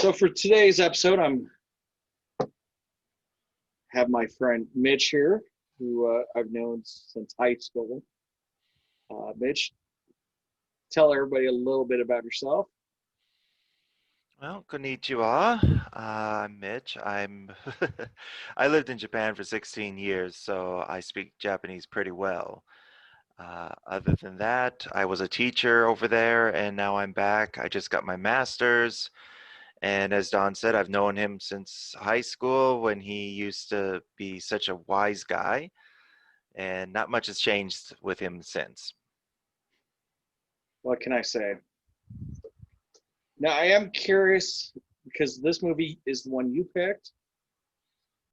So for today's episode, have my friend Mitch here, who I've known since high school. Mitch, tell everybody a little bit about yourself. Well, konnichiwa. I'm Mitch. I lived in Japan for 16 years, so I speak Japanese pretty well. Other than that, I was a teacher over there, and now I'm back. I just got my master's, and as Don said, I've known him since high school when he used to be such a wise guy, and not much has changed with him since. What can I say? Now, I am curious because this movie is the one you picked.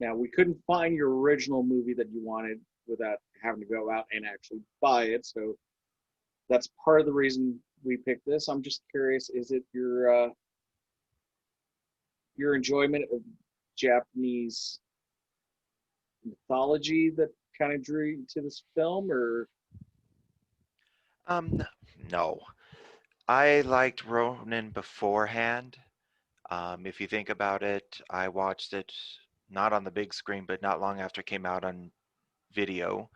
Now, we couldn't find your original movie that you wanted without having to go out and actually buy it. So that's part of the reason we picked this. I'm just curious, is it your enjoyment of Japanese mythology that kind of drew you to this film, or Um, no. I liked Ronin beforehand. If you think about it, I watched it not on the big screen, but not long after it came out on video.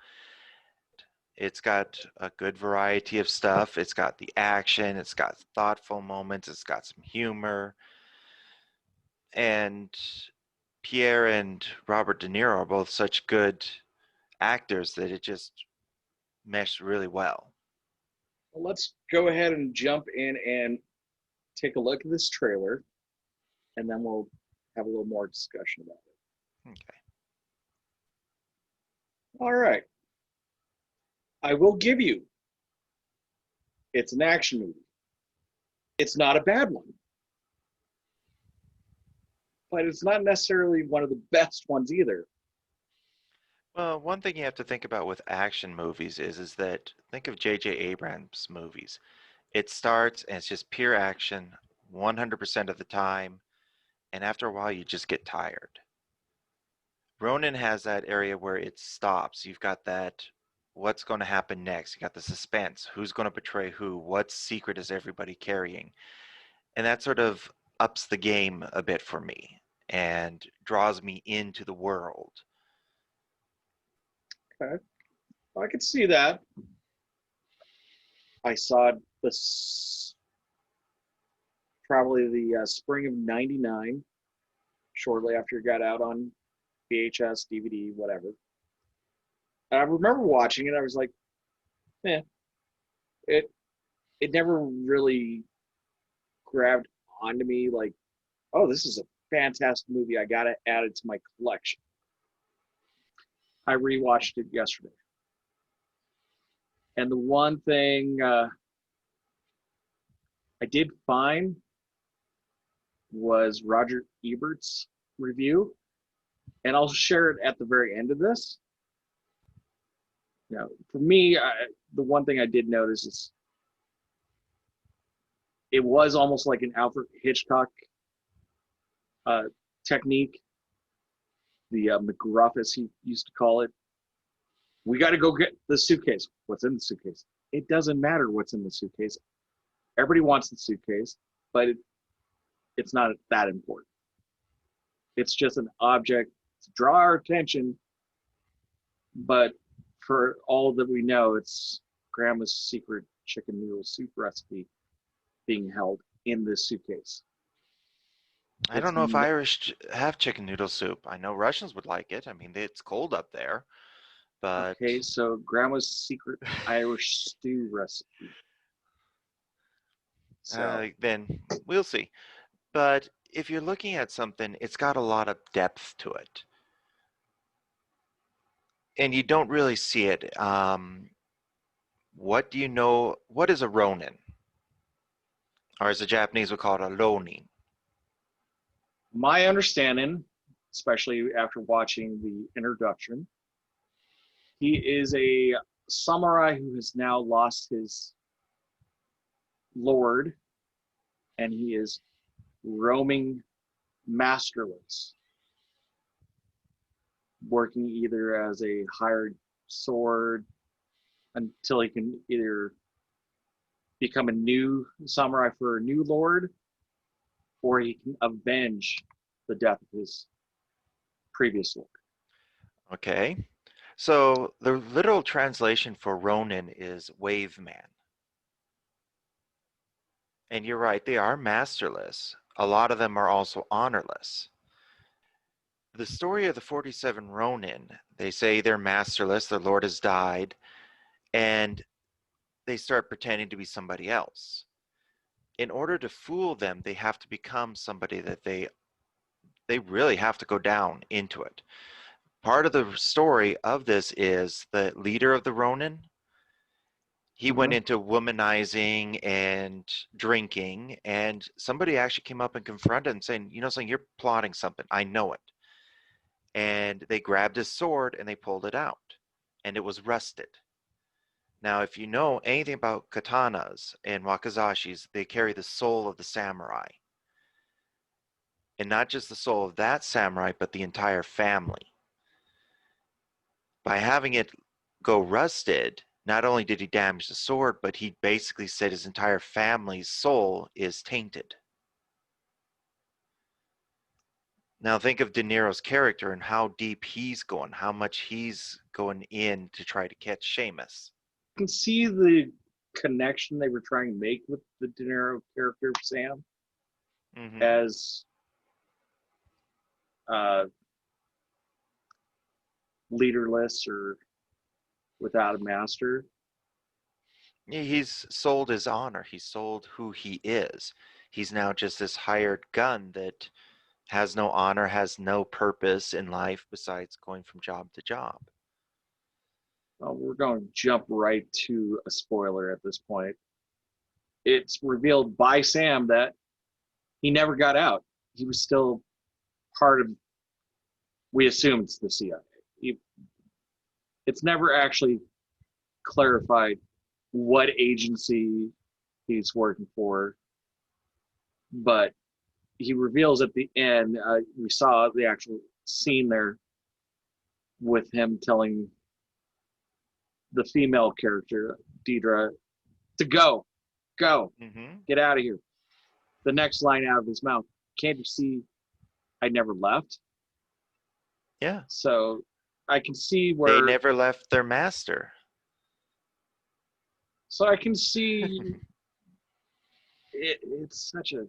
It's got a good variety of stuff. It's got the action, it's got thoughtful moments, it's got some humor. And Pierre and Robert De Niro are both such good actors that it just meshed really well. well, let's go ahead and jump in and take a look at this trailer, and then we'll have a little more discussion about it. Okay. All right. I will give you it's an action movie. It's not a bad one, but it's not necessarily one of the best ones either. Well, one thing you have to think about with action movies is that think of J.J. Abrams movies. It starts and it's just pure action 100% of the time, and after a while you just get tired. Ronin has that area where it stops. You've got that what's going to happen next. You got the suspense. Who's going to betray who? What secret is everybody carrying? And that sort of ups the game a bit for me and draws me into the world. Okay. I could see that. I saw this probably the spring of '99, shortly after it got out on VHS, DVD, whatever. And I remember watching it. I was like, eh, it it never really grabbed onto me like, oh, this is a fantastic movie. I got to add it to my collection. I rewatched it yesterday. And the one thing I did find was Roger Ebert's review, and I'll share it at the very end of this. For me, the one thing I did notice is it was almost like an Alfred Hitchcock uh, technique, the McGruff, as he used to call it. We got to go get the suitcase. What's in the suitcase? It doesn't matter what's in the suitcase. Everybody wants the suitcase, but it's not that important. It's just an object to draw our attention, but for all that we know, it's grandma's secret chicken noodle soup recipe being held in this suitcase. I It's don't know if Irish have chicken noodle soup. I know Russians would like it. I mean, it's cold up there, but okay, so grandma's secret Irish stew recipe. So, then we'll see. But if you're looking at something, it's got a lot of depth to it, and you don't really see it. What do you know? What is a Ronin? Or as the Japanese would call it, a Ronin. my understanding, especially after watching the introduction, he is a samurai who has now lost his lord, and he is roaming masterless, working either as a hired sword until he can either become a new samurai for a new lord, or he can avenge the death of his previous lord. Okay. So the literal translation for Ronin is wave man. And you're right, they are masterless. A lot of them are also honorless. The story of the 47 Ronin, they say they're masterless, their lord has died, and they start pretending to be somebody else. In order to fool them, they have to become somebody that they really have to go down into it. Part of the story of this is the leader of the Ronin. He went into womanizing and drinking, and somebody actually came up and confronted him saying, you know something, you're plotting something. I know it. And they grabbed his sword and they pulled it out, and it was rusted. Now, if you know anything about katanas and wakizashis, they carry the soul of the samurai. And not just the soul of that samurai, but the entire family. By having it go rusted, not only did he damage the sword, but he basically said his entire family's soul is tainted. Now think of De Niro's character and how deep he's going, how much he's going in to try to catch Seamus. You can see the connection they were trying to make with the De Niro character, Sam, as leaderless or without a master. He's sold his honor. He's sold who he is. He's now just this hired gun that has no honor, has no purpose in life besides going from job to job. Well, we're going to jump right to a spoiler at this point. It's revealed by Sam that he never got out. He was still part of, we assume it's the CIA. It's never actually clarified what agency he's working for, but he reveals at the end, we saw the actual scene there with him telling the female character, Deidre, to go, get out of here. The next line out of his mouth, can't you see I never left? Yeah. So I can see where... They never left their master. So I can see it's such a...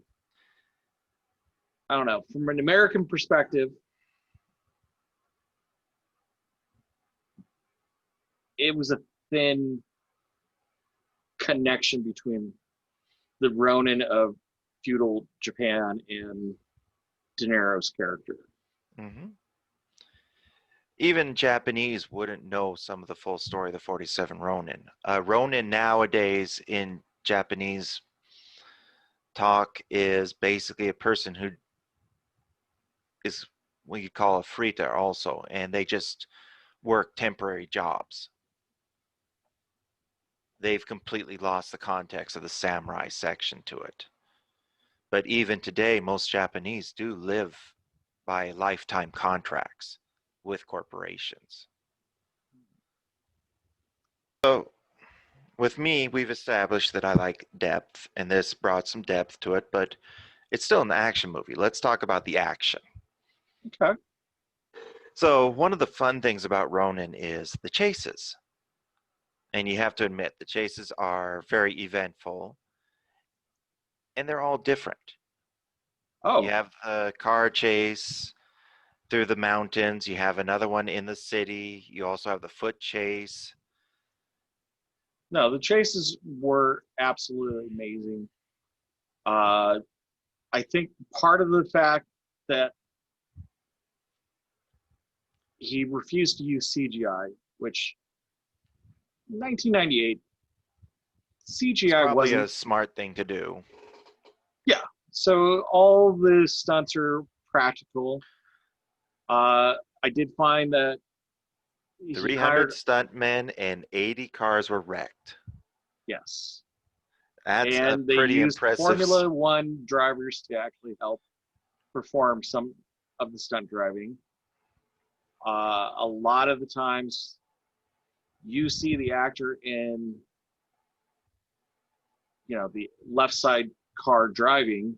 I don't know. From an American perspective, it was a thin connection between the Ronin of feudal Japan and De Niro's character. Even Japanese wouldn't know some of the full story of the 47 Ronin. Ronin nowadays in Japanese talk is basically a person who is what you call a frita also, and they just work temporary jobs. They've completely lost the context of the samurai section to it. But even today, most Japanese do live by lifetime contracts with corporations. So with me, we've established that I like depth, and this brought some depth to it, but it's still an action movie. Let's talk about the action. Okay. So one of the fun things about Ronin is the chases. And you have to admit, the chases are very eventful, and they're all different. Oh. You have a car chase through the mountains. You have another one in the city. You also have the foot chase. No, the chases were absolutely amazing. I think part of the fact that he refused to use CGI, which 1998 CGI Probably wasn't a smart thing to do. Yeah, so all the stunts are practical. I did find that 300 stuntmen and 80 cars were wrecked. Yes. That's and a they pretty used impressive. Formula One drivers to actually help perform some of the stunt driving. A lot of the times you see the actor in, the left side car driving,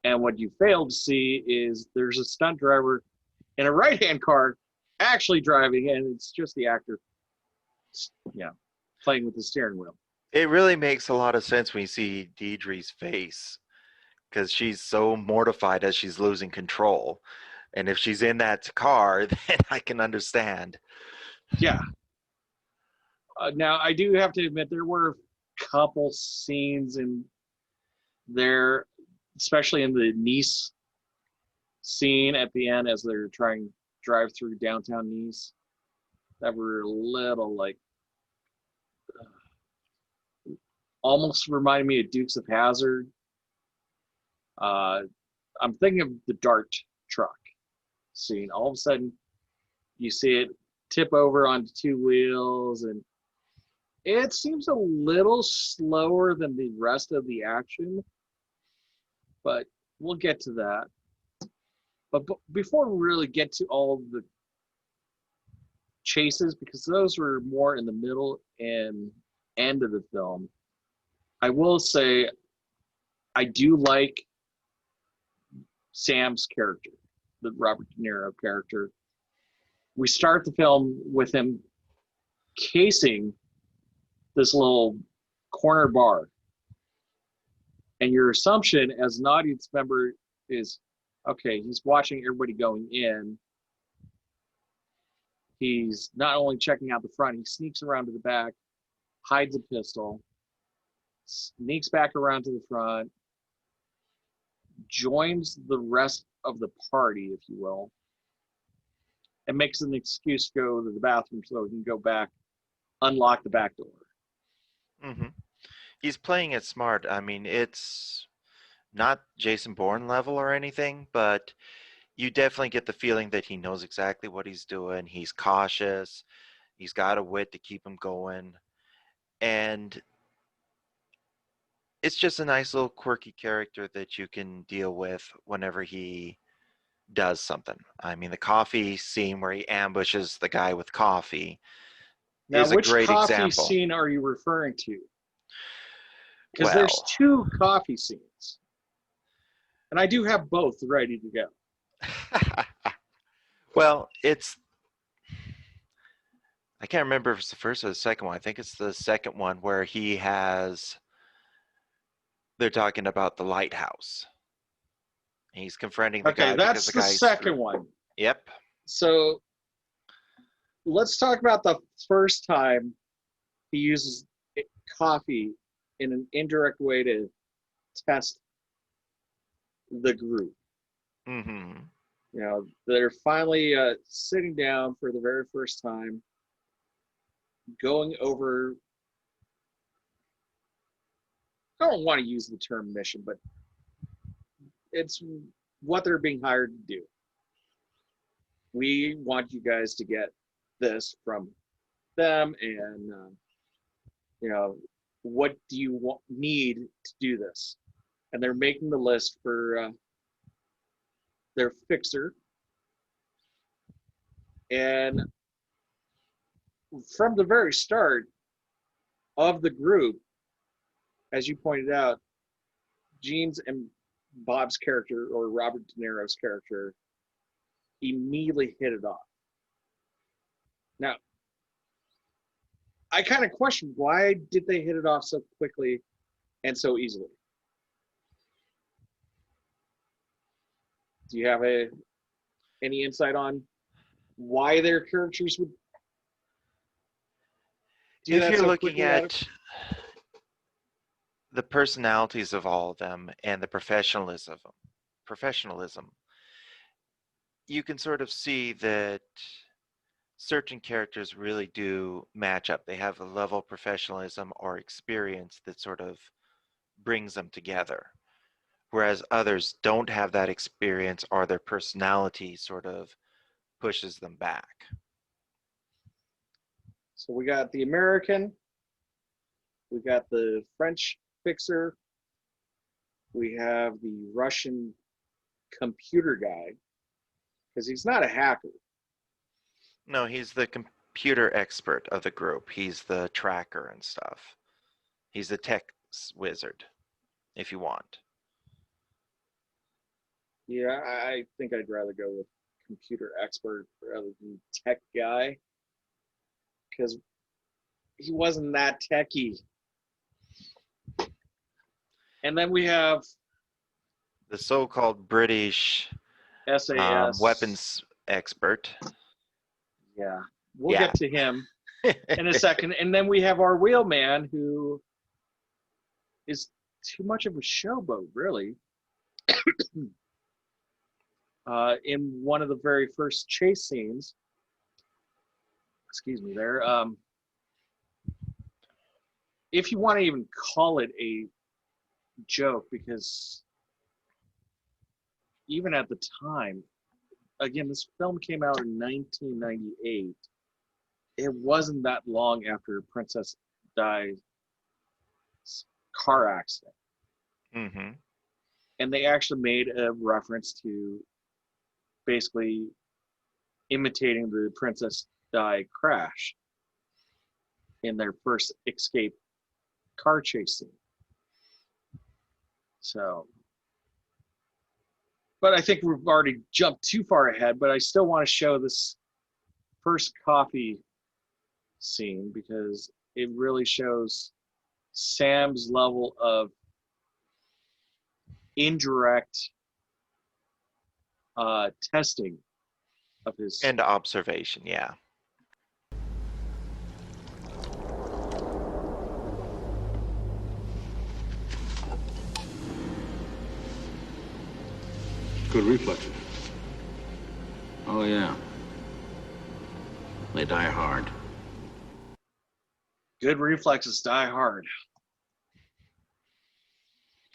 And what you fail to see is there's a stunt driver in a right-hand car actually driving, and it's just the actor, playing with the steering wheel. It really makes a lot of sense when you see Deidre's face, because she's so mortified as she's losing control. And if she's in that car, then I can understand. Yeah. Now, I do have to admit, there were a couple scenes in there, especially in the Nice scene at the end as they're trying to drive through downtown Nice, that were a little like almost reminded me of Dukes of Hazzard. I'm thinking of the Dart truck scene. All of a sudden, you see it tip over onto two wheels, and it seems a little slower than the rest of the action, but we'll get to that. But before we really get to all the chases, because those were more in the middle and end of the film, I will say I do like Sam's character, the Robert De Niro character. We start the film with him casing this little corner bar. And your assumption as an audience member is, okay, he's watching everybody going in. He's not only checking out the front, he sneaks around to the back, hides a pistol, sneaks back around to the front, joins the rest of the party, if you will, and makes an excuse to go to the bathroom so he can go back, unlock the back door. Mm-hmm. He's playing it smart. I mean, it's not Jason Bourne level or anything, but you definitely get the feeling that he knows exactly what he's doing. He's cautious. He's got a wit to keep him going. And it's just a nice little quirky character that you can deal with whenever he does something. I mean, the coffee scene where he ambushes the guy with coffee Now, is a which great coffee example. scene are you referring to? Because there's Well, two coffee scenes. And I do have both ready to go. well, I can't remember if it's the first or the second one. I think it's the second one where they're talking about the lighthouse. He's confronting the Okay, guy because that's the the guy's second one. Yep. So let's talk about the first time he uses coffee in an indirect way to test the group. Mm-hmm. You know, they're finally sitting down for the very first time, going over. I don't want to use the term mission, but it's what they're being hired to do. We want you guys to get this from them, and you know, what do you need to do this? And they're making the list for their fixer. And from the very start of the group, as you pointed out, Gene's and Bob's character, or Robert De Niro's character, immediately hit it off. Now, I kind of question, why did they hit it off so quickly and so easily? Do you have any insight on why their characters would do If that you're so looking quickly? at the personalities of all of them and the professionalism, you can sort of see that certain characters really do match up. They have a level of professionalism or experience that sort of brings them together, whereas others don't have that experience or their personality sort of pushes them back. So we got the American, we got the French fixer, we have the Russian computer guy, because he's not a hacker. No, he's the computer expert of the group. He's the tracker and stuff. He's the tech wizard, if you want. Yeah, I think I'd rather go with computer expert rather than tech guy, because he wasn't that techy. And then we have The so-called British SAS. weapons expert. Yeah, we'll Yeah. get to him in a second. And then we have our wheelman, who is too much of a showboat, really. In one of the very first chase scenes, excuse me, there. If you want to even call it a joke, because even at the time, again, this film came out in 1998. It wasn't that long after Princess Di's car accident. Mm-hmm. And they actually made a reference to basically imitating the Princess Di crash in their first escape car chase scene. So, but I think we've already jumped too far ahead, but I still want to show this first coffee scene because it really shows Sam's level of indirect testing of his And observation, yeah. Good reflexes. Oh, yeah. They die hard. good reflexes die hard.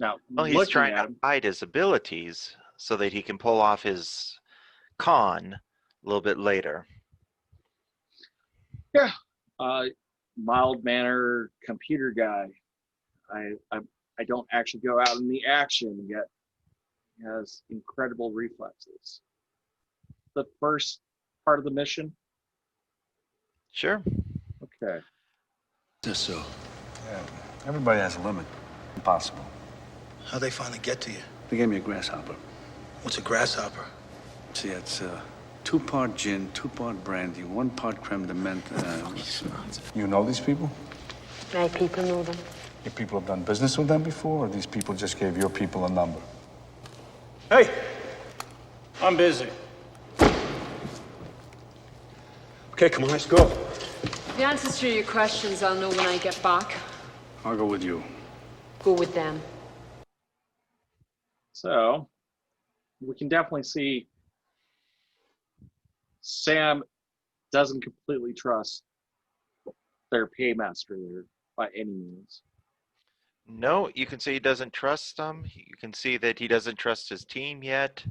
Now, Well, he's looking trying at to him, hide his abilities so that he can pull off his con a little bit later. mild manner computer guy. I don't actually go out in the action yet. He has incredible reflexes. The first part of the mission. Sure. Okay. Just so. Yeah, everybody has a limit. Impossible. How'd they finally get to you? They gave me a grasshopper. What's a grasshopper? See, it's 2-part gin, 2-part brandy, 1 part creme de menthe. You know these people? My people know them. Your people have done business with them before, or these people just gave your people a number? Hey, I'm busy. Okay, come on, let's go. The answers to your questions I'll know when I get back. I'll go with you. Go with them. So we can definitely see Sam doesn't completely trust their paymaster there by any means. No, you can see he doesn't trust them. You can see that he doesn't trust his team yet.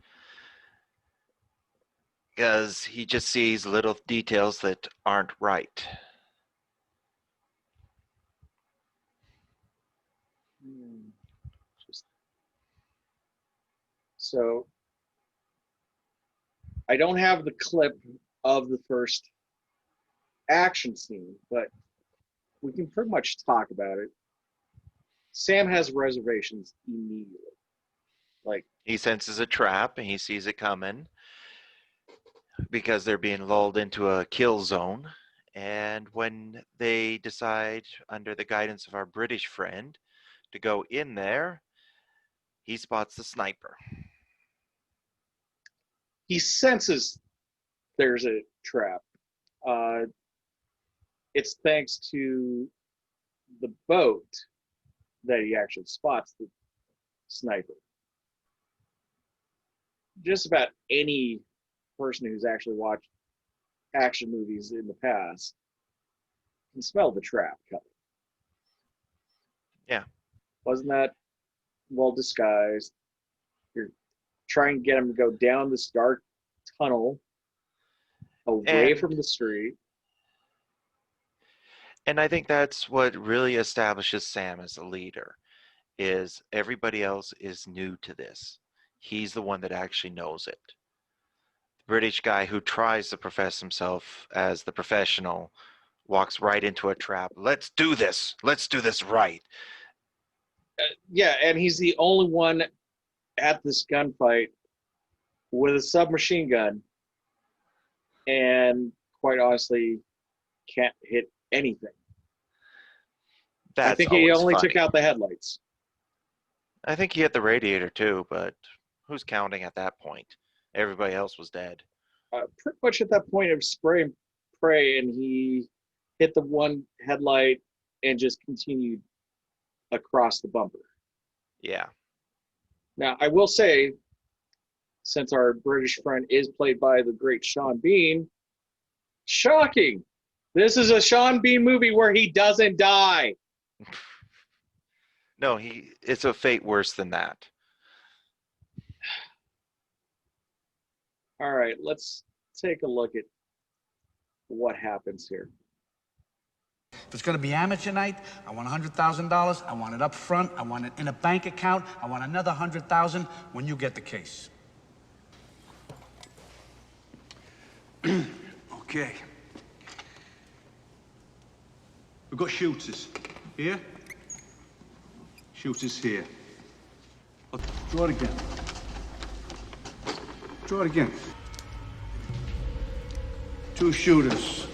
Because he just sees little details that aren't right. So I don't have the clip of the first action scene, but we can pretty much talk about it. Sam has reservations immediately. Like, He senses a trap and he sees it coming because they're being lulled into a kill zone. And when they decide, under the guidance of our British friend, to go in there, he spots the sniper. he senses there's a trap. It's thanks to the boat that he actually spots the sniper. Just about any person who's actually watched action movies in the past can smell the trap coming. Yeah. Wasn't that well disguised? You're trying to get him to go down this dark tunnel away And- from the street. And I think that's what really establishes Sam as a leader, is everybody else is new to this. He's the one that actually knows it. The British guy who tries to profess himself as the professional walks right into a trap. Let's do this. Let's do this right. Yeah, and he's the only one at this gunfight with a submachine gun, and quite honestly, can't hit anything. That's I think he always only funny. took out the headlights. I think he hit the radiator too, but who's counting at that point? Everybody else was dead. Pretty much at that point of spray and pray, and he hit the one headlight and just continued across the bumper. Yeah. Now, I will say, since our British friend is played by the great Sean Bean, shocking. This is a Sean Bean movie where he doesn't die. No, it's a fate worse than that. All right, let's take a look at what happens here. If it's going to be amateur night, I want $100,000. I want it up front. I want it in a bank account. I want another $100,000 when you get the case. Okay. We've got shooters here. Shooters here. Oh, draw it again. Draw it again. Two shooters.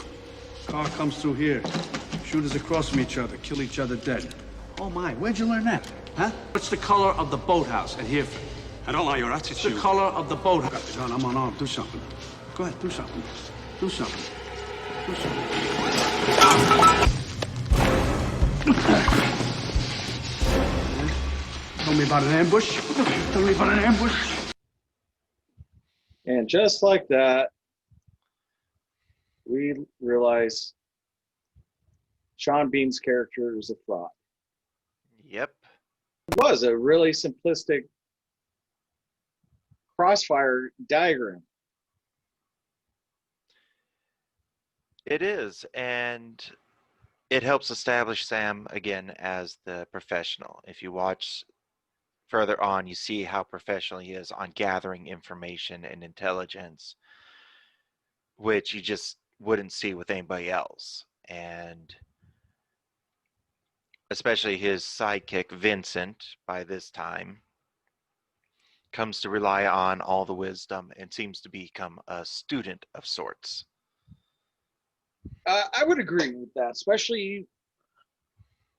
Car comes through here. Shooters across from each other, kill each other dead. Oh my, where'd you learn that? Huh? What's the color of the boathouse at Hereford? I don't like your What's attitude. the color of the boathouse? Got the gun, I'm unarmed. Do something. Go ahead, do something. Do something. Do something. Tell me about an ambush. Tell me about an ambush. And just like that, we realize Sean Bean's character is a fraud. Yep. It was a really simplistic crossfire diagram. It is, and it helps establish Sam again as the professional. If you watch further on, you see how professional he is on gathering information and intelligence, which you just wouldn't see with anybody else. And especially his sidekick, Vincent, by this time, comes to rely on all the wisdom and seems to become a student of sorts. I would agree with that, especially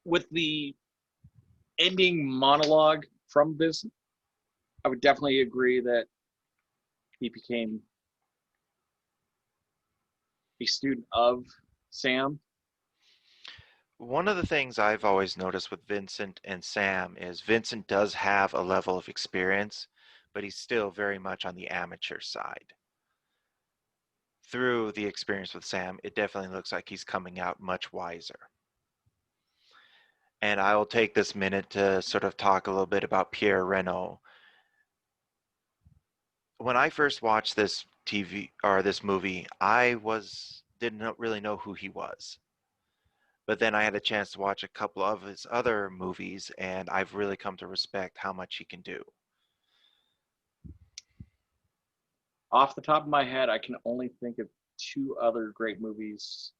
with the ending monologue from Vincent. I would definitely agree that he became a student of Sam. One of the things I've always noticed with Vincent and Sam is Vincent does have a level of experience, but he's still very much on the amateur side. Through the experience with Sam, it definitely looks like he's coming out much wiser. And I will take this minute to sort of talk a little bit about Pierre Reno. When I first watched this this movie, I didn't really know who he was. But then I had a chance to watch a couple of his other movies, and I've really come to respect how much he can do. Off the top of my head, I can only think of two other great movies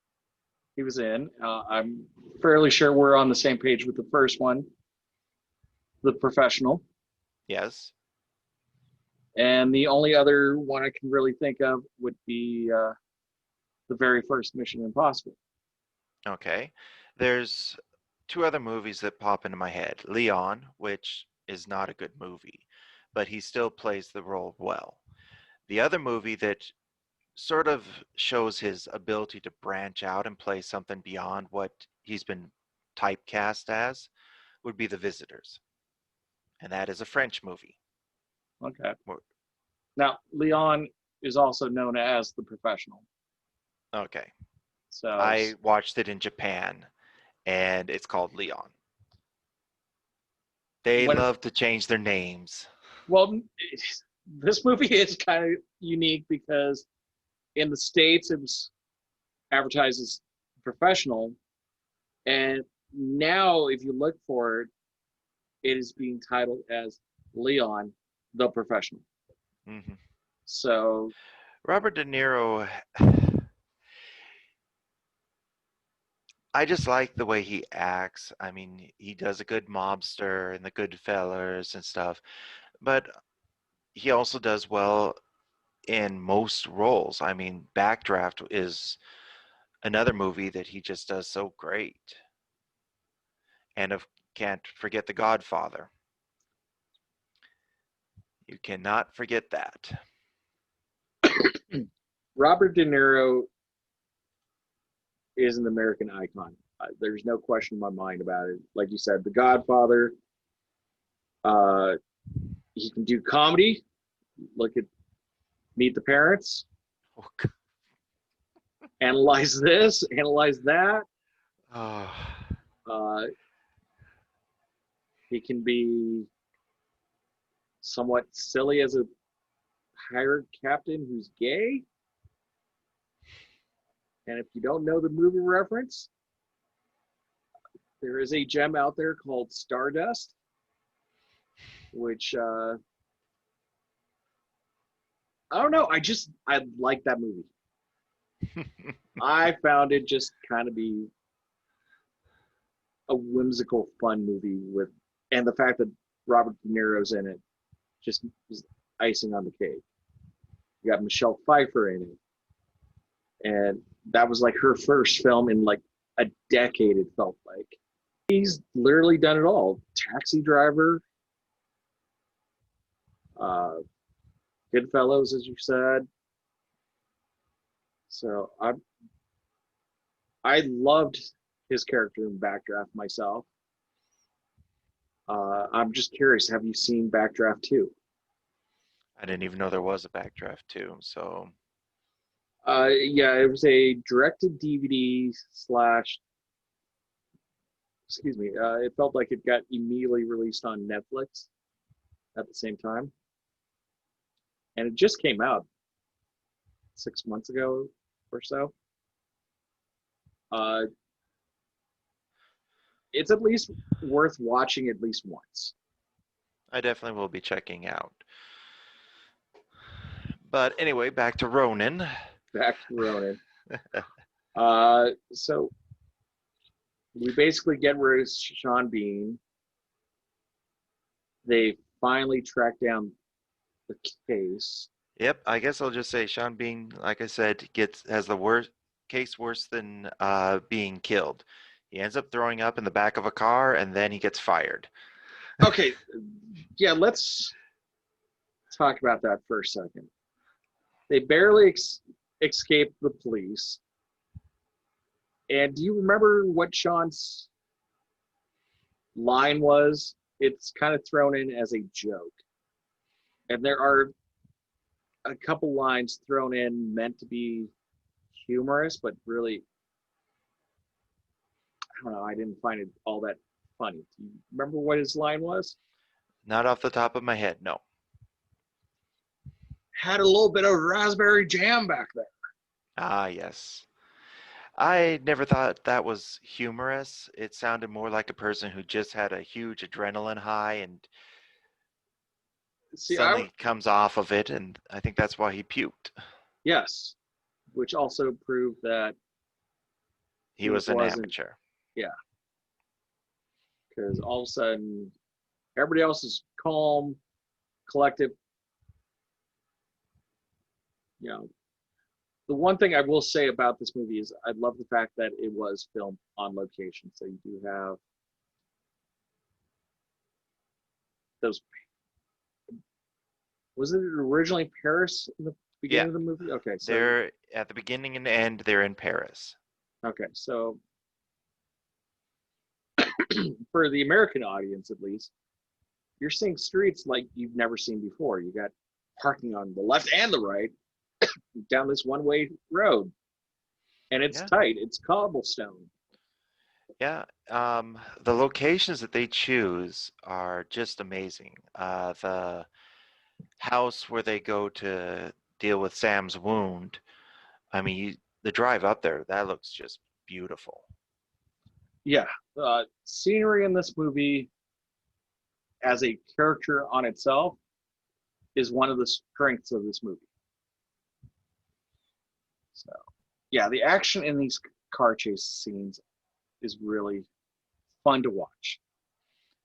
he was in. I'm fairly sure we're on the same page with the first one, The Professional. Yes? And the only other one I can really think of would be the very first Mission Impossible. Okay. There's two other movies that pop into my head. Leon, which is not a good movie, but he still plays the role well. The other movie that sort of shows his ability to branch out and play something beyond what he's been typecast as would be The Visitors. And that is a French movie. Okay. Now, Leon is also known as The Professional. Okay. So I watched it in Japan, and it's called Leon. They love to change their names. Well, this movie is kind of unique because in the States it was advertised as Professional, and now if you look for it, it is being titled as Leon, the Professional. Mm-hmm. So Robert De Niro, I just like the way he acts. I mean, he does a good mobster and the Goodfellas and stuff. But he also does well in most roles. I mean, Backdraft is another movie that he just does so great. And can't forget The Godfather. You cannot forget that. Robert De Niro is an American icon. There's no question in my mind about it. Like you said, The Godfather. He can do comedy. Look at Meet the Parents. Oh, God. Analyze this. Analyze that. Oh, He can be somewhat silly as a pirate captain who's gay. And if you don't know the movie reference, there is a gem out there called Stardust, which I don't know. I like that movie. I found it just kind of be a whimsical, fun movie and the fact that Robert De Niro's in it just is icing on the cake. You got Michelle Pfeiffer in it, and that was like her first film in like a decade. It felt like he's literally done it all. Taxi Driver, Goodfellas, as you said. So I loved his character in Backdraft myself. I'm just curious, have you seen Backdraft 2? I didn't even know there was a Backdraft too. So Yeah, it was a directed DVD slash. Excuse me. It felt like it got immediately released on Netflix at the same time, and it just came out 6 months ago or so. It's at least worth watching at least once. I definitely will be checking out. But anyway, back to Ronin. Back to Ronin. So we basically get rid of Sean Bean. They finally track down the case. Yep, I guess I'll just say Sean Bean, like I said, has the worst case worse than being killed. He ends up throwing up in the back of a car, and then he gets fired. Okay, yeah, let's talk about that for a second. They barely escape the police. And do you remember what Sean's line was? It's kind of thrown in as a joke. And there are a couple lines thrown in meant to be humorous, but really, I don't know, I didn't find it all that funny. Do you remember what his line was? Not off the top of my head, no. Had a little bit of raspberry jam back there. Ah, yes. I never thought that was humorous. It sounded more like a person who just had a huge adrenaline high and suddenly comes off of it, and I think that's why he puked. Yes, which also proved that he was an amateur. Yeah. Because all of a sudden, everybody else is calm, collective. You know, the one thing I will say about this movie is I love the fact that it was filmed on location. So you do have those. Was it originally Paris in the beginning of the movie? Okay, so they're at the beginning and end. They're in Paris. Okay, so for the American audience, at least, you're seeing streets like you've never seen before. You got parking on the left and the right down this one-way road, and it's tight. It's cobblestone. Yeah, the locations that they choose are just amazing. The house where they go to deal with Sam's wound, I mean, the drive up there, that looks just beautiful. Yeah, scenery in this movie as a character on itself is one of the strengths of this movie. So, yeah, the action in these car chase scenes is really fun to watch.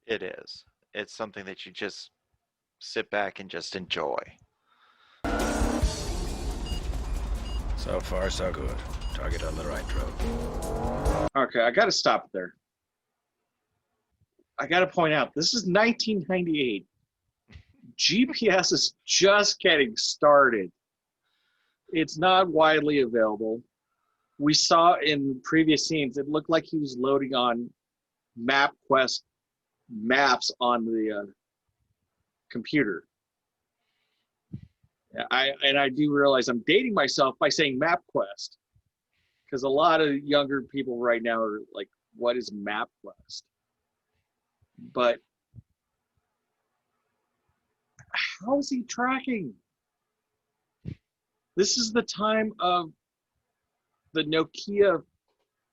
It is. It's something that you just sit back and just enjoy. So far, so good. Target on the right road. Okay, I got to stop there. I got to point out, this is 1998. GPS is just getting started. It's not widely available. We saw in previous scenes, it looked like he was loading on MapQuest maps on the computer. I do realize I'm dating myself by saying MapQuest, because a lot of younger people right now are like, what is MapQuest? But how is he tracking? This is the time of the Nokia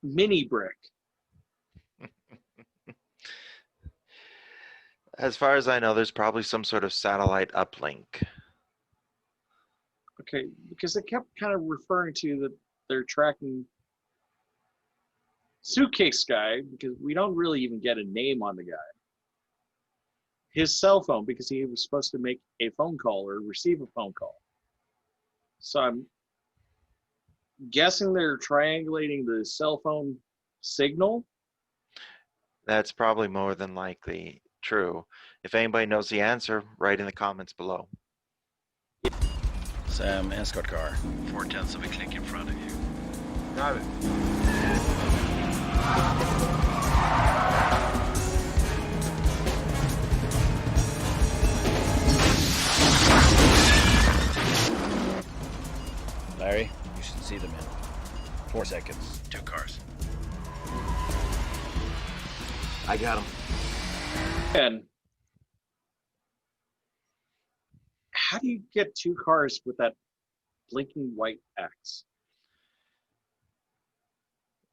mini brick. As far as I know, there's probably some sort of satellite uplink. Okay, because they kept kind of referring to that they're tracking Suitcase Guy, because we don't really even get a name on the guy. His cell phone, because he was supposed to make a phone call or receive a phone call. So I'm guessing they're triangulating the cell phone signal. That's probably more than likely true. If anybody knows the answer, write in the comments below. Sam, escort car. 4/10 of a click in front of you. Got it. Larry, you should see them in 4 seconds. 2 cars. I got him. And how do you get 2 cars with that blinking white X?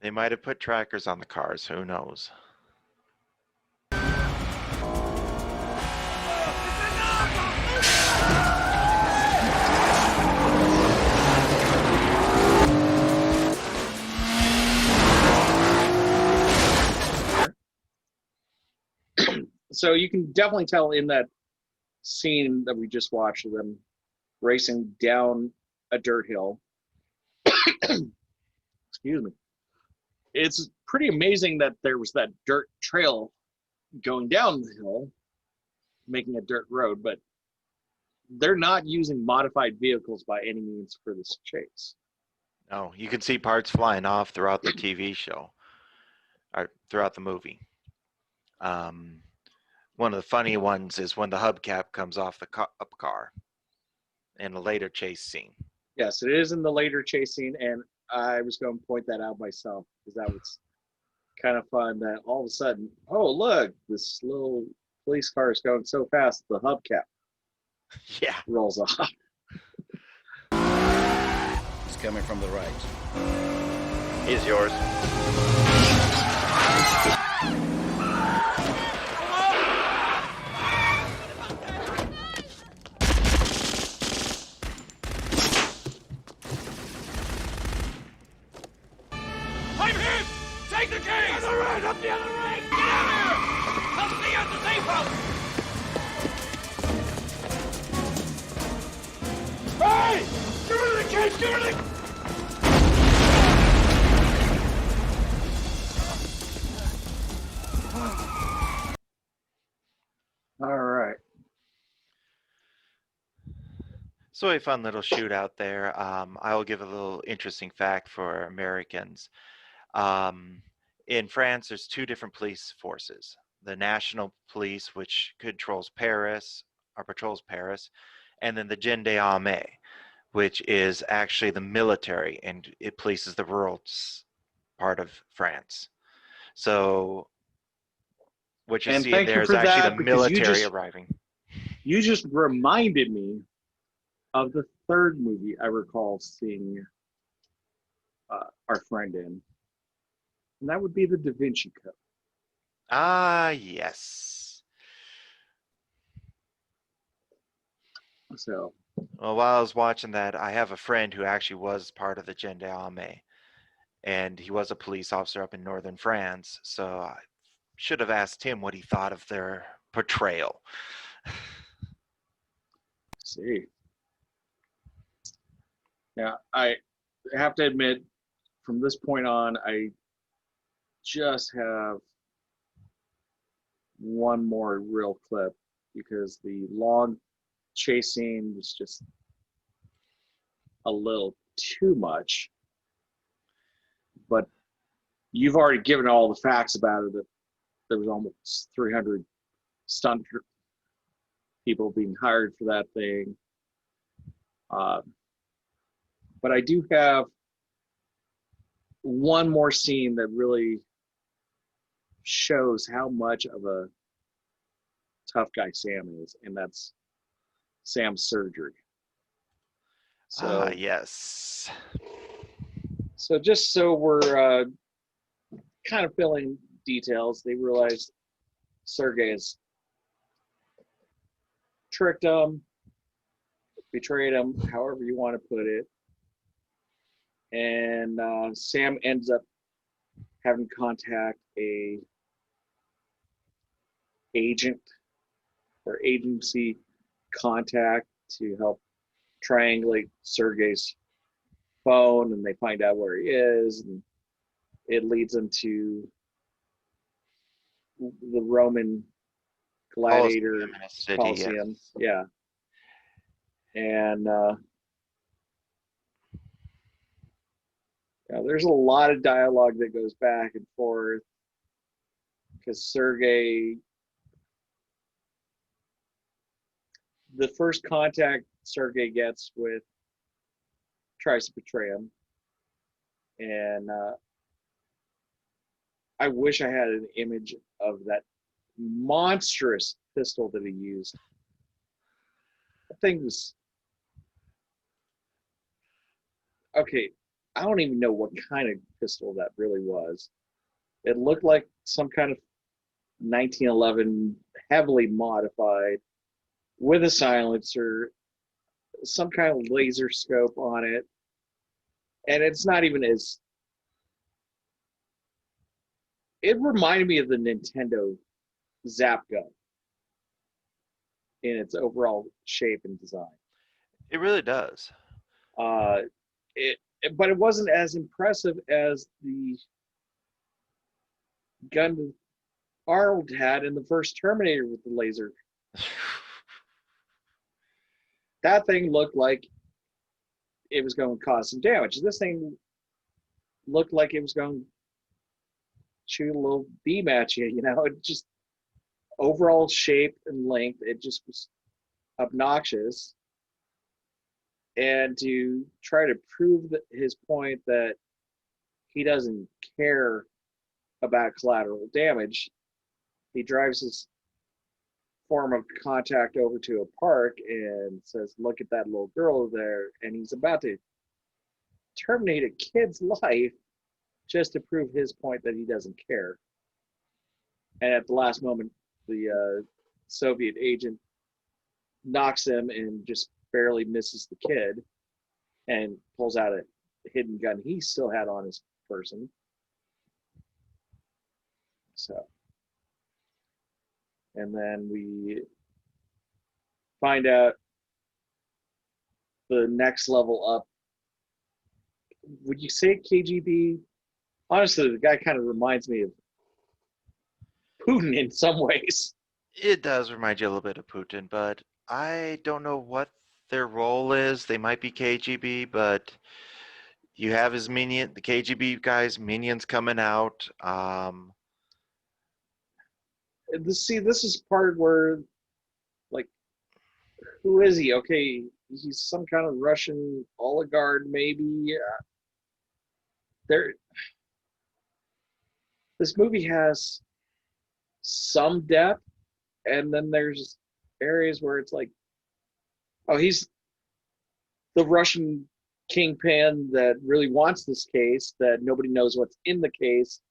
They might have put trackers on the cars, who knows? So you can definitely tell in that scene that we just watched of them racing down a dirt hill. Excuse me. It's pretty amazing that there was that dirt trail going down the hill, making a dirt road, but they're not using modified vehicles by any means for this chase. No, you can see parts flying off throughout the TV show, or throughout the movie. One of the funny ones is when the hubcap comes off the car in a later chase scene. Yes, it is in the later chase scene, and I was going to point that out myself because that was kind of fun that all of a sudden, oh, look, this little police car is going so fast, the hubcap Yeah. rolls off. It's coming from the right. He's yours. I'm hit! Take the keys! The other end! Up the other end! Get out here! I'll see you at the safe house! Hey! Get rid of the keys! Get rid of the... All right. So a fun little shootout there. I will give a little interesting fact for Americans. In France, there's 2 different police forces. The National Police, which controls Paris, or patrols Paris, and then the Gendarmerie, which is actually the military, and it polices the rural part of France. So what you And see thank there you is for actually that, the because military arriving. You just reminded me of the 3rd movie I recall seeing our friend in, and that would be the Da Vinci Code. Ah, yes. So, Well, while I was watching that, I have a friend who actually was part of the Gendarmerie, and he was a police officer up in northern France, so I should have asked him what he thought of their portrayal. see. Yeah, I have to admit, from this point on, I just have one more real clip because the long chase scene was just a little too much. But you've already given all the facts about it, that there was almost 300 stunt people being hired for that thing. But I do have one more scene that really shows how much of a tough guy Sam is, and that's Sam's surgery. So, yes. so just so we're kind of filling details, they realize Sergei has tricked him, betrayed him, however you want to put it. And Sam ends up having to contact a agent or agency contact to help triangulate Sergei's phone, and they find out where he is, and it leads them to the Roman gladiator Colosseum. Yes. Yeah. And there's a lot of dialogue that goes back and forth because Sergei, the first contact Sergei gets with, tries to betray him. And I wish I had an image of that monstrous pistol that he used. That thing was, okay, I don't even know what kind of pistol that really was. It looked like some kind of 1911 heavily modified with a silencer, some kind of laser scope on it. And it's not even as, it reminded me of the Nintendo Zap gun in its overall shape and design. It really does. But it wasn't as impressive as the gun that Arnold had in the first Terminator with the laser. That thing looked like it was going to cause some damage. This thing looked like it was going to shoot a little beam at you, it just, overall shape and length, it just was obnoxious. And to try to prove his point that he doesn't care about collateral damage, he drives his form of contact over to a park and says, "Look at that little girl there," and he's about to terminate a kid's life just to prove his point that he doesn't care. And at the last moment, the Soviet agent knocks him and just barely misses the kid and pulls out a hidden gun he still had on his person. So, and then we find out the next level up. Would you say KGB? Honestly, the guy kind of reminds me of Putin in some ways. It does remind you a little bit of Putin, but I don't know what their role is. They might be KGB, but you have his minion, the KGB guys' minions coming out. See, this is part where, like, who is he? Okay, he's some kind of Russian oligarch, maybe. This movie has some depth, and then there's areas where it's like, oh, he's the Russian kingpin that really wants this case, that nobody knows what's in the case,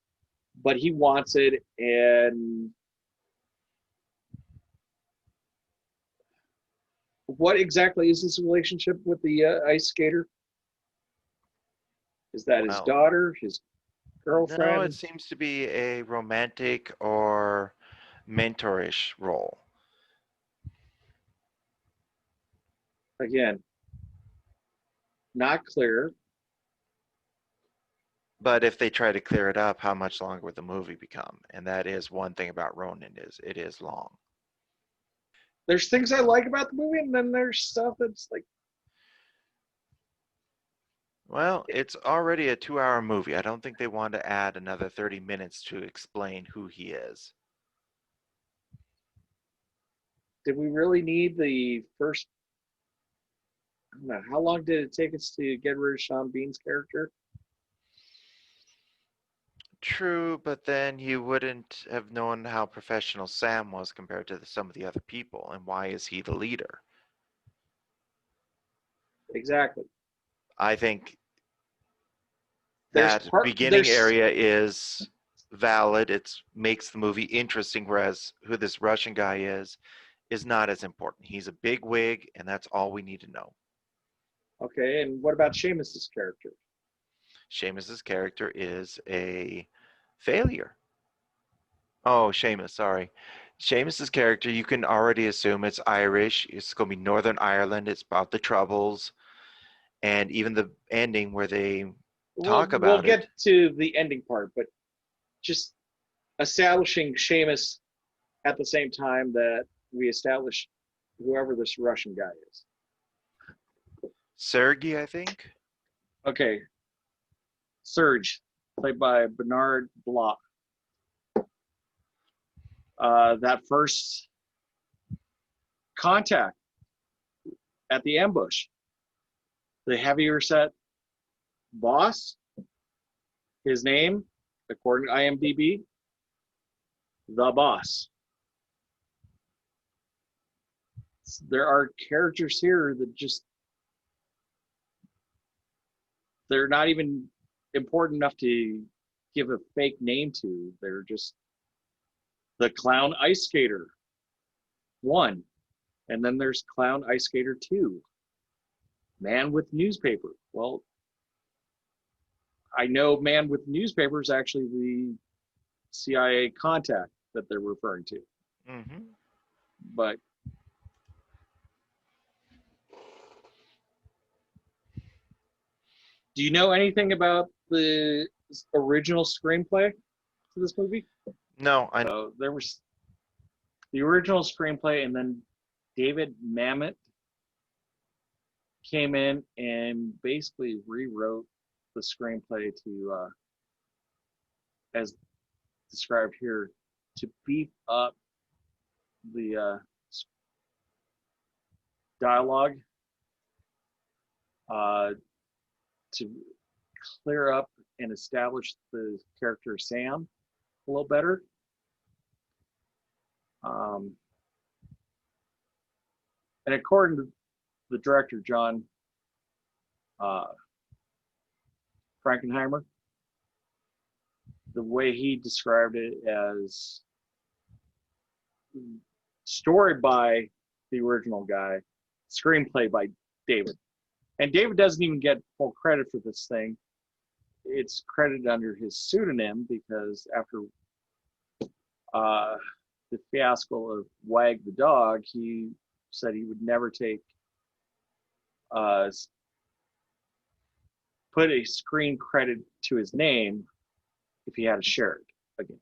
but he wants it. And what exactly is his relationship with the ice skater? Is that his daughter, his girlfriend? No, it seems to be a romantic or mentorish role. Again, not clear. But if they try to clear it up, how much longer would the movie become? And that is one thing about Ronin is it is long. There's things I like about the movie, and then there's stuff that's like, Well, it's already a 2-hour movie. I don't think they want to add another 30 minutes to explain who he is. did we really need the first? I don't know. How long did it take us to get rid of Sean Bean's character? True, but then you wouldn't have known how professional Sam was compared to some of the other people, and why is he the leader? Exactly. I think There's that beginning there's area is valid. It makes the movie interesting, whereas who this Russian guy is not as important. He's a big wig, and that's all we need to know. okay. And what about Seamus's character? Seamus's character is a failure. Oh, Seamus, sorry. Seamus's character, you can already assume it's Irish. It's going to be Northern Ireland. It's about the Troubles. And even the ending where they talk about We'll get to the ending part, but just establishing Seamus at the same time that we establish whoever this Russian guy is. Sergei, I think. Okay. Serge, played by Bernard Bloch. That first contact at the ambush, the heavier set boss, his name, according to IMDb, the boss. There are characters here that just, they're not even important enough to give a fake name to. They're just the Clown Ice Skater 1, and then there's Clown Ice Skater 2, Man with Newspaper. Well, I know Man with Newspaper is actually the CIA contact that they're referring to. Mm-hmm. But do you know anything about the original screenplay to this movie? No, I know. So there was the original screenplay, and then David Mamet came in and basically rewrote the screenplay to, as described here, to beef up the dialogue, to clear up and establish the character Sam a little better. And according to the director, John Frankenheimer, the way he described it as story by the original guy, screenplay by David. And David doesn't even get full credit for this thing. It's credited under his pseudonym because after the fiasco of Wag the Dog, he said he would never take put a screen credit to his name if he had to share it again.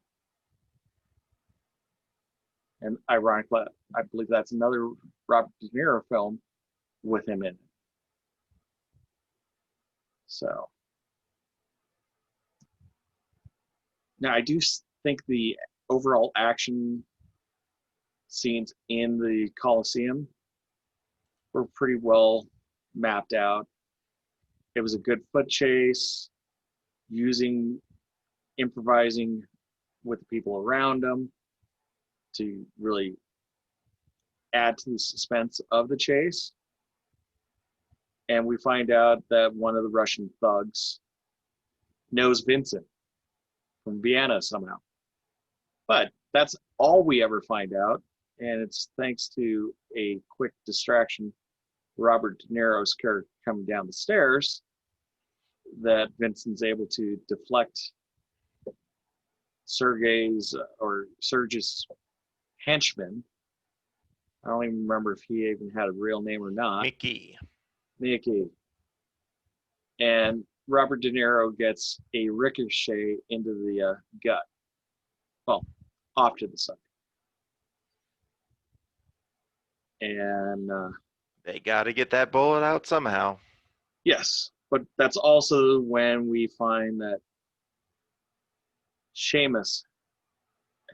And ironically, I believe that's another Robert De Niro film with him in it. So now I do think the overall action scenes in the Coliseum were pretty well mapped out. It was a good foot chase, improvising with the people around them to really add to the suspense of the chase. And we find out that one of the Russian thugs knows Vincent from Vienna somehow. But that's all we ever find out. And it's thanks to a quick distraction, Robert De Niro's character coming down the stairs, that Vincent's able to deflect Serge's henchman I don't even remember if he even had a real name or not. Mickey. Mickey. And Robert De Niro gets a ricochet into the gut. Well, off to the side. And They got to get that bullet out somehow. yes, but that's also when we find that Seamus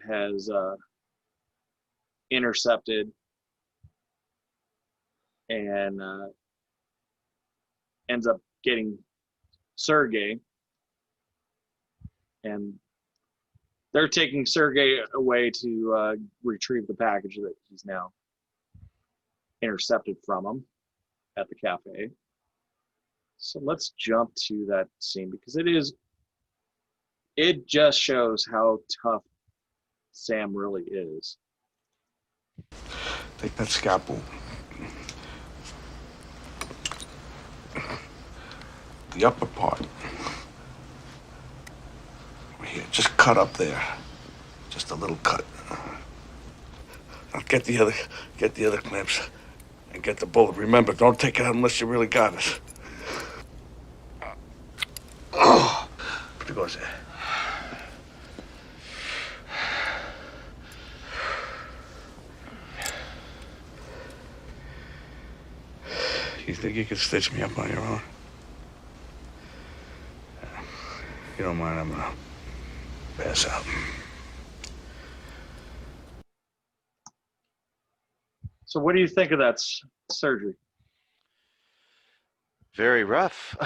has intercepted and ends up getting Sergei, and they're taking Sergei away to retrieve the package that he's now intercepted from him at the cafe. So let's jump to that scene because it just shows how tough Sam really is. Take that scalpel. The upper part. Over here, just cut up there. Just a little cut. Now get the other clips and get the bullet. Remember, don't take it out unless you really got it. Oh, it goes there. You think you could stitch me up on your own? If you don't mind, I'm gonna pass out. So what do you think of that surgery? Very rough.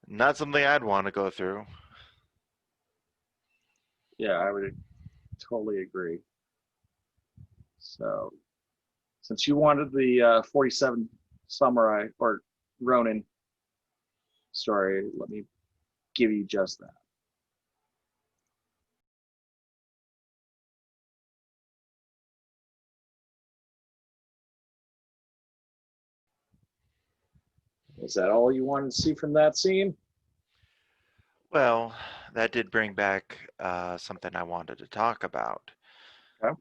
Not something I'd want to go through. Yeah, I would totally agree. So, since you wanted the 47 Samurai or Ronin story, let me give you just that. Is that all you wanted to see from that scene? Well, that did bring back something I wanted to talk about. Okay.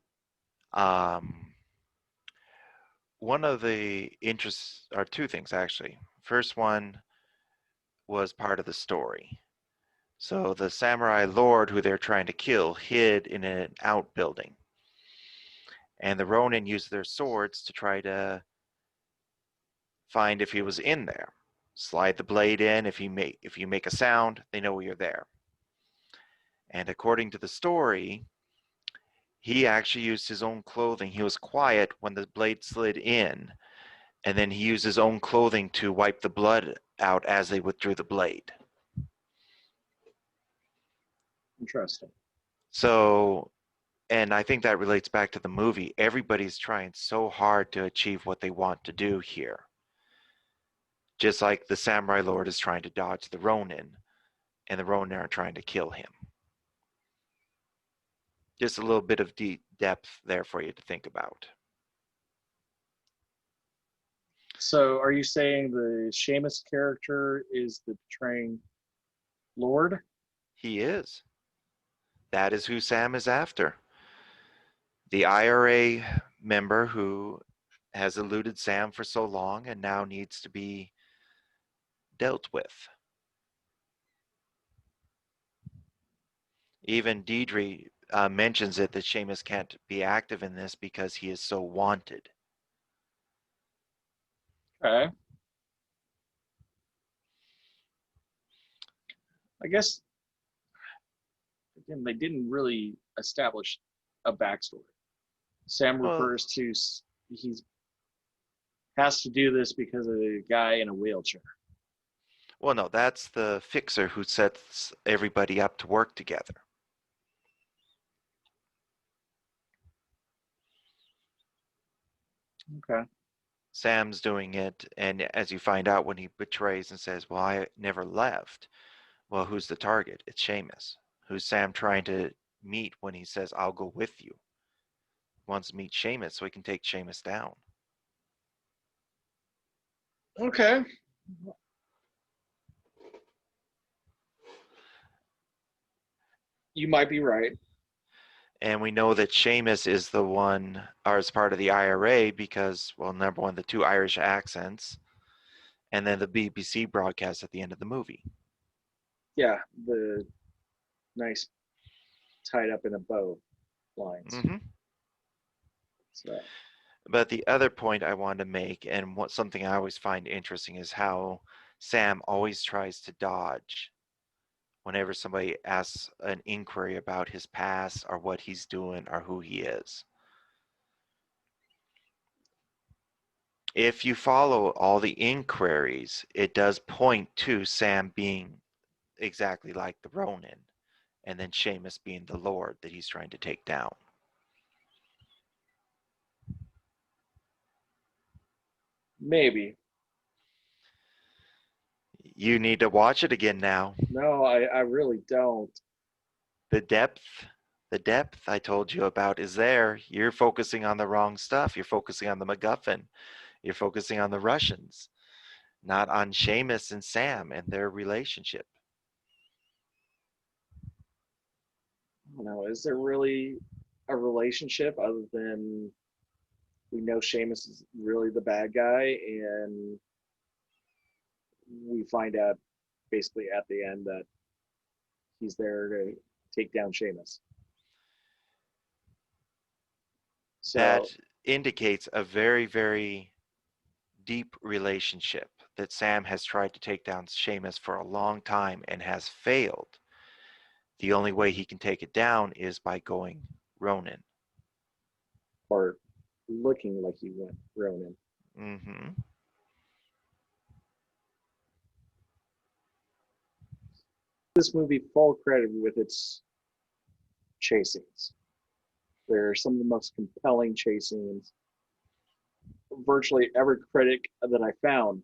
One of the interests, or two things actually. First one was part of the story. So the samurai lord who they're trying to kill hid in an outbuilding. And the Ronin used their swords to try to find if he was in there. Slide the blade in. If you make a sound, they know you're there. And according to the story, he actually used his own clothing. He was quiet when the blade slid in, and then he used his own clothing to wipe the blood out as they withdrew the blade. Interesting. So, and I think that relates back to the movie. Everybody's trying so hard to achieve what they want to do here. Just like the samurai lord is trying to dodge the Ronin, and the Ronin are trying to kill him. Just a little bit of deep depth there for you to think about. So are you saying the Seamus character is the betraying lord? He is. That is who Sam is after. The IRA member who has eluded Sam for so long and now needs to be dealt with. Even Deidre mentions it that Seamus can't be active in this because he is so wanted. Okay. I guess, again, they didn't really establish a backstory. Sam refers to he's has to do this because of a guy in a wheelchair. Well, no, that's the fixer who sets everybody up to work together. Okay. Sam's doing it, and as you find out when he betrays and says, well, I never left. Well, who's the target? It's Seamus. Who's Sam trying to meet when he says, I'll go with you? He wants to meet Seamus so he can take Seamus down. Okay. You might be right. And we know that Seamus is the one, or is part of the IRA because, well, number one, the two Irish accents, and then the BBC broadcast at the end of the movie. Yeah, the nice tied up in a bow lines. Mm-hmm. So, But the other point I want to make, and what something I always find interesting, is how Sam always tries to dodge whenever somebody asks an inquiry about his past or what he's doing or who he is. If you follow all the inquiries, it does point to Sam being exactly like the Ronin, and then Seamus being the Lord that he's trying to take down. maybe. You need to watch it again now. No, I really don't. The depth I told you about is there. You're focusing on the wrong stuff. You're focusing on the MacGuffin. You're focusing on the Russians, not on Seamus and Sam and their relationship. I don't know. Is there really a relationship other than we know Seamus is really the bad guy, and we find out basically at the end that he's there to take down Seamus. So That indicates a very, very deep relationship that Sam has tried to take down Seamus for a long time and has failed. The only way he can take it down is by going Ronin. or looking like he went Ronin. Mm-hmm. This movie full credit with its chase scenes. They're some of the most compelling chase scenes. Virtually every critic that I found,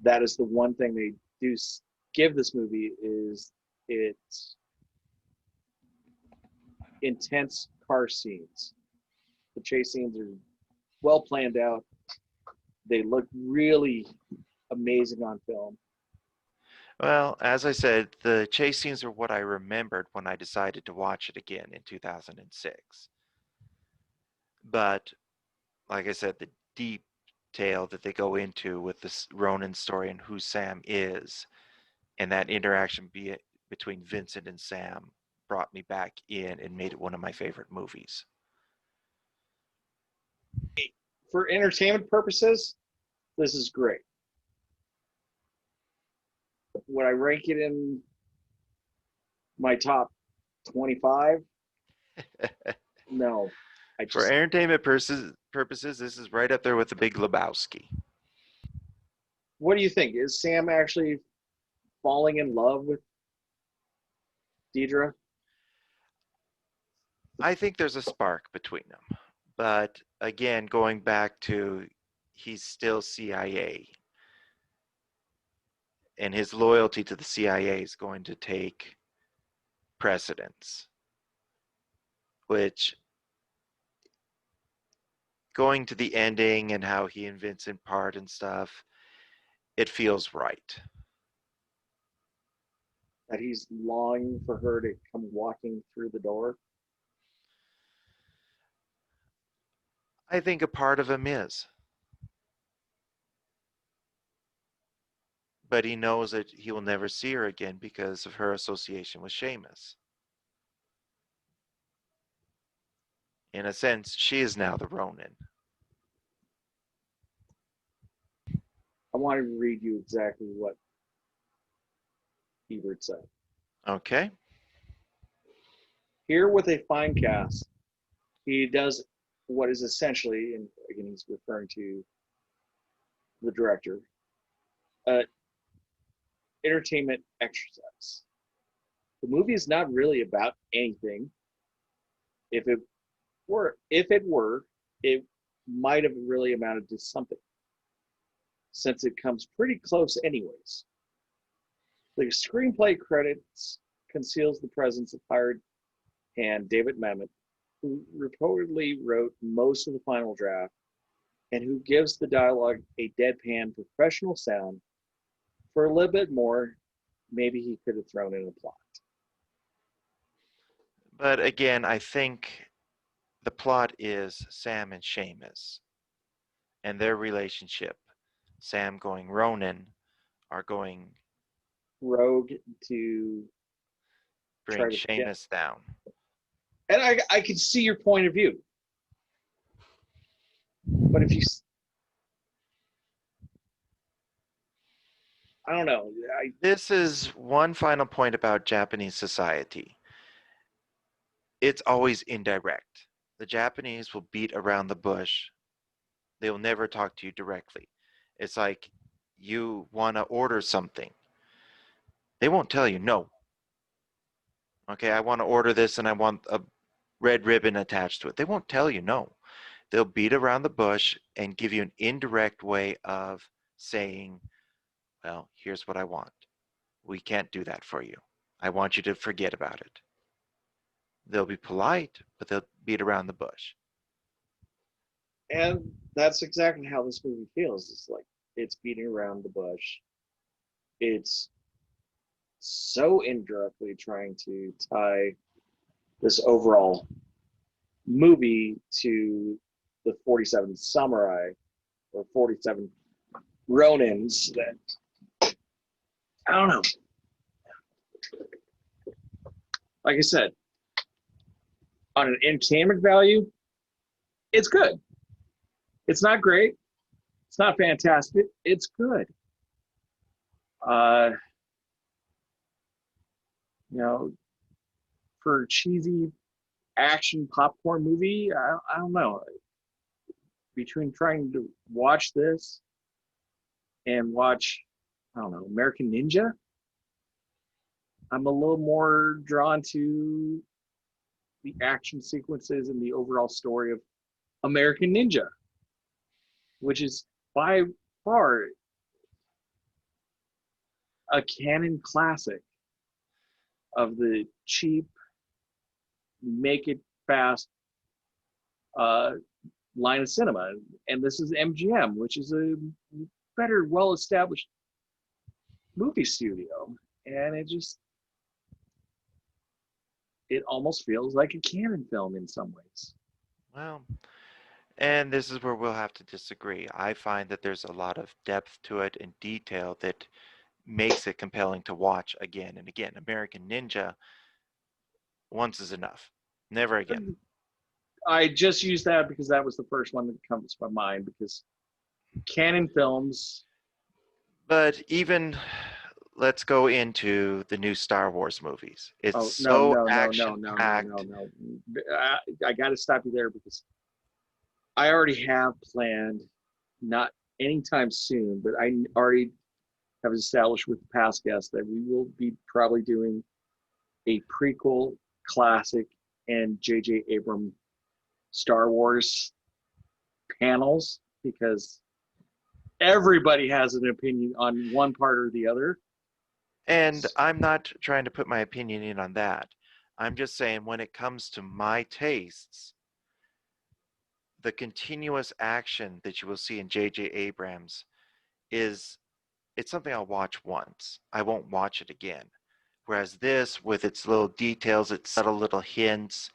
that is the one thing they do give this movie is its intense car scenes. The chase scenes are well planned out. They look really amazing on film. Well, as I said, the chase scenes are what I remembered when I decided to watch it again in 2006. But, like I said, the detail that they go into with this Ronin story and who Sam is, and that interaction between Vincent and Sam brought me back in and made it one of my favorite movies. For entertainment purposes, this is great. Would I rank it in my top 25? No. For entertainment purposes, this is right up there with The Big Lebowski. What do you think? Is Sam actually falling in love with Deidre? I think there's a spark between them. But again, going back to he's still CIA. And his loyalty to the CIA is going to take precedence. Which, going to the ending and how he and Vincent part and stuff, it feels right. That he's longing for her to come walking through the door? I think a part of him is. But he knows that he will never see her again because of her association with Seamus. In a sense, she is now the Ronin. I want to read you exactly what Ebert said. Okay. Here with a fine cast, he does what is essentially, and again he's referring to the director, entertainment exercise. The movie is not really about anything. If it were, it might have really amounted to something, since it comes pretty close anyways. The screenplay credits conceals the presence of hired hand David Mamet, who reportedly wrote most of the final draft and who gives the dialogue a deadpan professional sound. For a little bit more, maybe he could have thrown in a plot. But again, I think the plot is Sam and Seamus and their relationship. Sam going Ronin are going Rogue to bring try to get. Seamus down. And I can see your point of view. But if you, I don't know. This is one final point about Japanese society. It's always indirect. The Japanese will beat around the bush. They will never talk to you directly. It's like you want to order something. They won't tell you no. Okay, I want to order this and I want a red ribbon attached to it. They won't tell you no. They'll beat around the bush and give you an indirect way of saying, well, here's what I want. We can't do that for you. I want you to forget about it. They'll be polite, but they'll beat around the bush. And that's exactly how this movie feels. It's like it's beating around the bush. It's so indirectly trying to tie this overall movie to the 47 samurai or 47 Ronins that I don't know. Like I said, on an entertainment value, it's good. It's not great. It's not fantastic. It's good. You know, for a cheesy action popcorn movie, I don't know. Between trying to watch this and watch, I don't know, American Ninja, I'm a little more drawn to the action sequences and the overall story of American Ninja, which is by far a canon classic of the cheap, make it fast line of cinema. And this is MGM, which is a better, well-established movie studio. And it almost feels like a canon film in some ways. Well, and this is where we'll have to disagree. I find that there's a lot of depth to it and detail that makes it compelling to watch again and again. American Ninja, once is enough. Never again. I just used that because that was the first one that comes to my mind, because canon films. But even let's go into the new Star Wars movies. It's no, action-packed. no. I got to stop you there, because I already have planned, not anytime soon, but I already have established with the past guests that we will be probably doing a prequel, classic, and J.J. Abrams Star Wars panels, because everybody has an opinion on one part or the other. And I'm not trying to put my opinion in on that. I'm just saying, when it comes to my tastes, the continuous action that you will see in J.J. Abrams it's something I'll watch once. I won't watch it again. Whereas this, with its little details, its subtle little hints,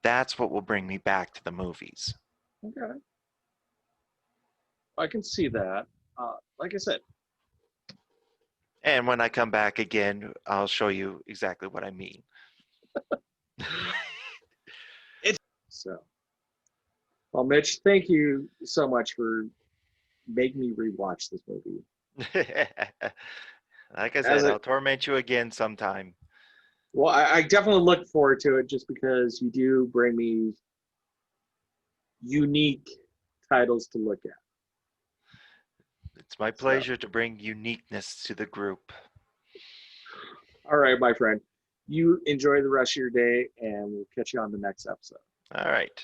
that's what will bring me back to the movies. Okay. I can see that. Like I said. And when I come back again, I'll show you exactly what I mean. So, well, Mitch, thank you so much for making me rewatch this movie. Like I said, I'll torment you again sometime. Well, I definitely look forward to it, just because you do bring me unique titles to look at. It's my pleasure to bring uniqueness to the group. All right, my friend. You enjoy the rest of your day, and we'll catch you on the next episode. All right.